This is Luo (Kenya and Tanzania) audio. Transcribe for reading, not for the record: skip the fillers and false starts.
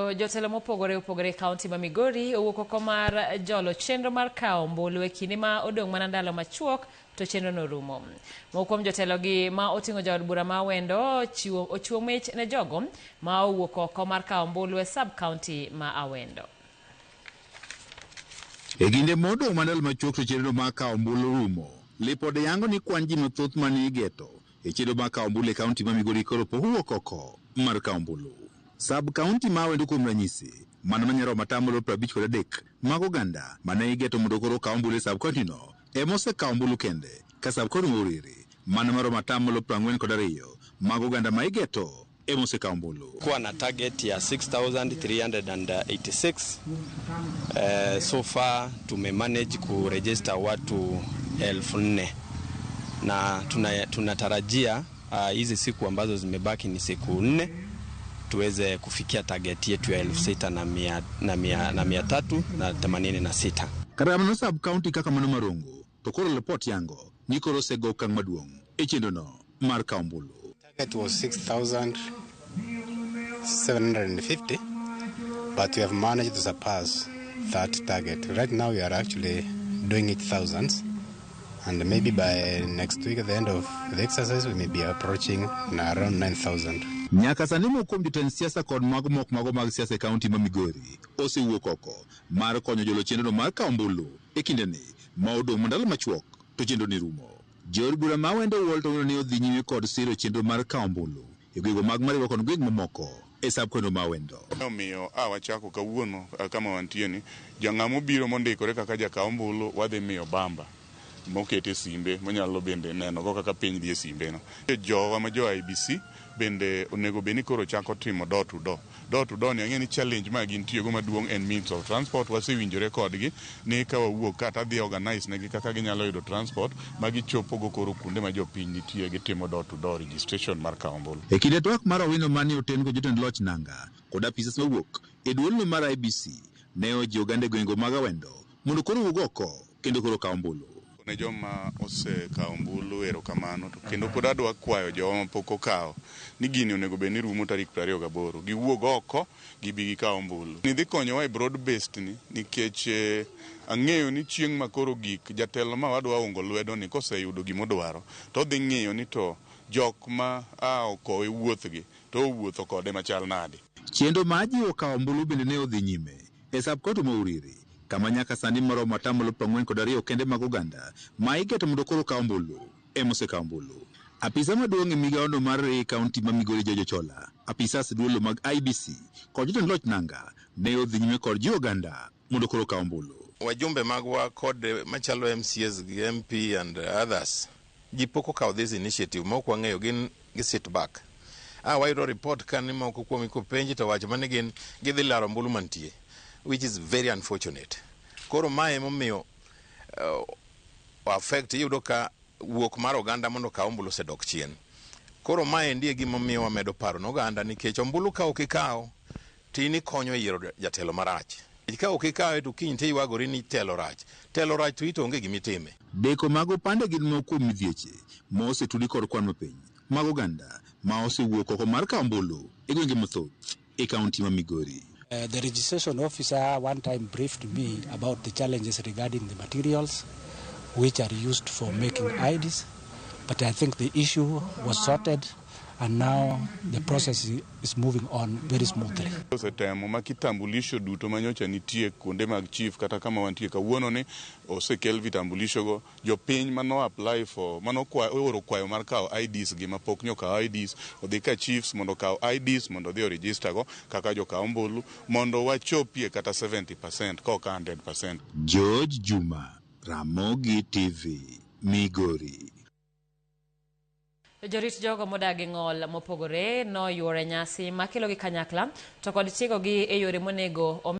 To jotelo mopogore kaunti ma Migori owuok oko mar jolo chenro mar kawo ombulu e kinde ma odong' mana ndalo machuok to chenro no rumo. Mokuom jotelo gi ma oting'o jaod bura ma Awendo ochiwo mich ne jogo ma owuok oko mar kawo ombulu e sub county ma Awendo. E kinde modong' mana ndalo machuok to chenro mar kawo ombulu rumo, lipode yango ni kwan ji mathoth mane igeto e chenro mar kawo ombulu e kaunti ma Migori koro pok owuok oko mar kawo ombulu. Sub county ma Awendo kuom ranyisi mana manyaro matamalo 53 mag oganda mane igeto mondo koro kawo ombulu e sub county no ema osekawo ombulu kende, ka sub county ma Uriri mana maro matamalo 42 mag oganda ma igeto ema osekawo ombulu. Kwa na target ya 6,386. So far tumemanage kuregister watu 4,000 na tunatarajia hizi siku ambazo zimebaki ni siku 4 tuweze kufikia target yetu ya 6,386. Kata kamano sub county kaka mano Marongo to koro report yango ni koro osego okang' maduong' e chenro no mar kawo ombulu. Target was 6,750, but we have managed to surpass that target. Right now we are actually doing it thousands, and maybe by next week at the end of the exercise we may be approaching around 9,000. Nyaka sani mokuom jotend siasa kod mago mag siasa e kaunti ma Migori osewuok oko mar konyo jolo chenro mar kawo ombulu e kindeni ma odong' ndalo machuok to chenro ni rumo. Jaod bura ma Awendo Walton ne odhi nyime kod siro chenro mar kawo ombulu e gwego mag Mariwa kod gweng mamoko e sub county ma Awendo. Omiyo wachako kawuono kama wantie ni jang'amo biro mondikore kaka jakawo ombulu wadhi miyo bamba mokete simbe monyalo bende neno go kaka piny dhi e simbe no. Jowa ma jo IBC bende onego beni koro chako timo door to door. Door to door ni ang'e ni challenge ma gin tiyo go maduong' en means of transport. Wasewinjore kodgi ni ka wawuok kata dhi organize negi kaka ginyalo yudo transport ma gichopo go koro kuonde ma jopiny nitie, gitimo door to door registration mar kawo ombulu. E kinde twak mar Owino mane oten go jotend loch nanga kod apisas mawuok e duolno mar IBC ne ojiwo oganda e gwenge mag Awendo mondo koro wuog oko kendo koro kawo ombulu. Ne joma osekawo ombulu erokamano, to kendo pod adwa kwayo joma mapok okawo ni gini onego bed ni rumo tarik 28 giwuog oko gibi gikawo ombulu. Ni dhi konyowa e broad based ni nikech ang'eyo ni chieng' makoro gik jatelo ma wadwa ungo lwedo ni koseyudo gimodwaro to dhi ng'iyo ni to jok ma okowe wuothgi to owuotho kode machal nade. Chenro ma jiwo kawo ombulu bende ne odhi nyime e sub county ma Uriri kama nyaka sani maro matamalo 42 kende mag oganda ma igeto mondo koro kawo ombulu ema osekawo ombulu. Apisa maduong' e migawono mar kaunti ma Migori Jojo Chola, apisas duolo mag IBC kod jotend loch nanga ne odhi nyime kod jiwo oganda mondo koro kawo ombulu. Wajumbe magwa kod machalo MCS, MP and others ji pok okawo this initiative mok wang'eyo gin gi sit back. Wayudo report kan ni moko kuom ikopenji to wacho mane gin gidhi laro ombulu mantie, which is very unfortunate. Koro mae momiyo affect yudo ka wuok mar oganda mondo kawo ombulu sedok chien. Koro mae ndiye gimomiyo wamedo paro no oganda nikech ombulu ka ok ikawo tini konyo yiero jatelo marach. Ka ok ikawe to kiny tiywagori ni telo rach to ito onge gimitime. Deko mag opande gin moko midhieche ma osetudi kod kwan mapiny mag oganda ma osewuok oko mar kawo ombulu e gwenge mathoth e kaunti ma Migori. The registration officer one time briefed me about the challenges regarding the materials which are used for making IDs, but I think the issue was sorted and now the process is moving on very smoothly. Osetemo ma kitambulisho duto manyocha nitie kuonde mag chief kata kama wantie kawuono ni osekel vitambulisho go jopiny mano apply for mano oro kwayo mar kawo IDs gi mapok nyokawo IDs odhi ka chiefs mondo kawo IDs mondo dhi register go kaka jokawo ombulu mondo wachopie kata 70% ka ok 100%. George Juma, Ramogi TV, Migori. Jorit jogo modagi ng'ol mopogore no yuore nyasi makelo gi kanyakla to kod chiko gi e yore monego